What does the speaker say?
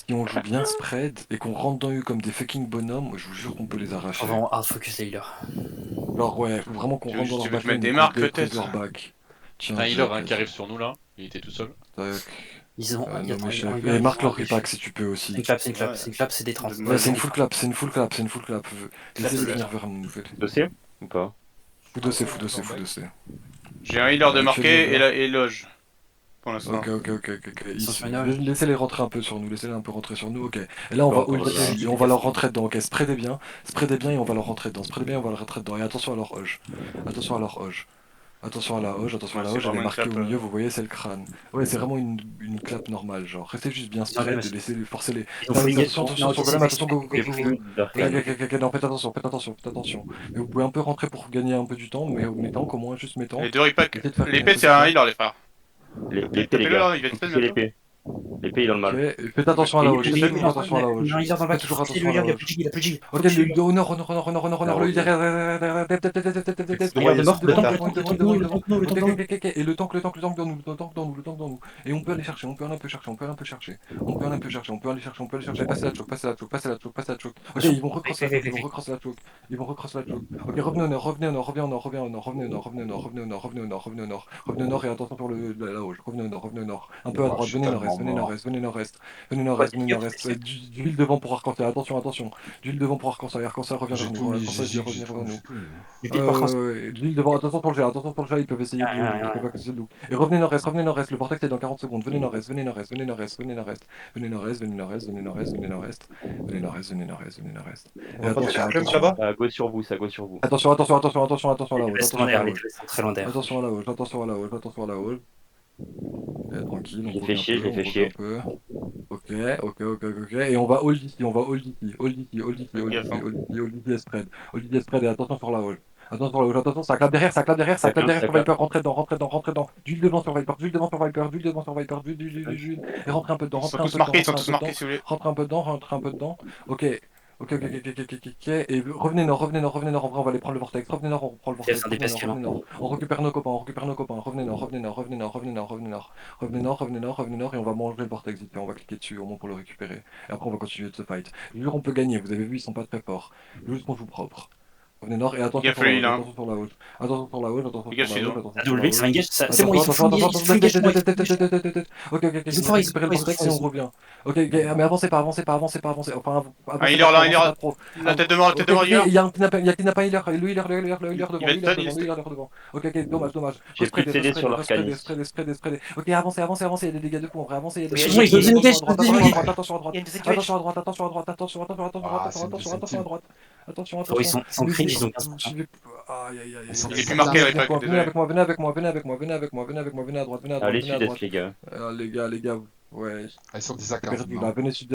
si on joue bien spread et qu'on rentre dans eux comme des fucking bonhommes, je vous jure qu'on peut les On arracher. va en hard focus les healers. Alors ouais, faut vraiment qu'on rentre dans Tu leur veux que je mette backline et des qu'on marques déprise peut-être? leur back. Tiens, Un healer hein, Jack, qui arrive vas-y. sur nous là, il était tout seul. Tac. Ils ont. Non mais Attends, chef. en Et healer, marque ils ont leur un buff. repack si tu peux C'est aussi. une clap, c'est une clap, Ouais. c'est une clap, c'est des 30. Ouais, c'est une Vas-y. full clap, c'est une full clap, c'est une full clap. Laissez-les c'est venir des vers nous. Dossier ou pas? Fou dossier. J'ai un healer de Ouais, marqué fais-le, là. et loge. Pour l'instant. Ok. Ils sont sur une orge. Laissez-les rentrer un peu sur nous, laissez-les un peu rentrer sur nous, ok. Et là on va Encore, ulti et là. on va leur rentrer dedans, ok. Spreadez bien et on va leur rentrer dedans. Spreadez bien et on va leur rentrer dedans. Et attention à leur hoge. Attention à leur hoge. Attention à la hoge, Ouais, c'est elle est vraiment une marquée clap, au milieu, vous voyez, c'est le crâne. Ouais, c'est vraiment une clap normale, genre. Restez juste bien spread et laissez forcer les. Ils ont full engage. Attention sur golem, attention, go. Les flux d'arcane. Ok, non, faites attention. Mais vous pouvez un peu rentrer pour gagner un peu du temps, mais tank au moins, juste mettons. Les deux repacks. Essayez de faire L'épée quelque c'est chose. un healer les frères. L'épée, les Tapez-le, gars. là, il va être fait Focussez bientôt. l'épée. L'épée, il est dans le Ok, mal. faites attention à la hoge, Il- faites toujours attention à la Il hoge. y a un leader dans le back. Faites toujours C'est attention le à la leader, hoge. il a plus de G. Ok, le honor, le derrière. Le tank, le tank, Et le tank dans nous. Et on peut aller chercher, on peut aller chercher. Passez la choke. Ok, ils vont recross la choke. Ok, revenez au nord. Revenez au nord et attention pour la hoge. Revenez au nord. Un peu à droite, venez nord-est. D'huile devant pour Arcancer, attention. D'huile devant pour Arcancer, revient vers nous. D'huile devant, attention pour le jet, ils peuvent essayer de le look. Et revenez nord-est, le vortex est dans 40 secondes. Venez nord-est. Et attention. À gauche sur vous, ça gauche sur vous. Attention à la haute. Les sont très loin derrière. Attention à la haute. Tranquille, Je l'ai fait chier. un peu. Ok. Et on va hold ici, spread. Hold ici spread et attention sur la hold. Attention, ça clap derrière, Ça clap. sur Viper, rentrez dedans. D'huile devant sur Viper, et rentrez un peu dedans, Ils sont tous marqués si vous voulez. rentrez un peu dedans. Ok. Et revenez nord, en vrai on va aller prendre le vortex, revenez nord, on prend le vortex, C'est un DPS qui est là. on récupère nos copains, revenez nord, et on va manger le vortex vite fait, on va cliquer dessus au moins pour le récupérer. Et après on va continuer de se fight. Je jure on peut gagner, vous avez vu ils sont pas très forts. Juste qu'on joue propre. Revenez nord et attention sur la haute, W, c'est un engage. C'est bon, ils sont full engage. Ok, récupérez le vortex et on revient. Ok, mais avancez pas. Enfin, Un healer là, un healer. La tête de mort, healer. Il y a kidnap un healer, le healer devant. Ok, dommage. J'ai plus de CD sur l'arcanis. Spread. Ok, avancez, il y a des dégâts de fou en vrai, avancez, il y a des Excuse-moi, ils ont des engage. attention à droite. Attention à droite. Ils sont cringe, ils ont 15%. Aïe. Il est plus marqué le repack, Venez désolé. avec moi, venez à droite, Allez, sud-est, les gars. les gars, ouais, Ils sont des AK. perdu là, venez sud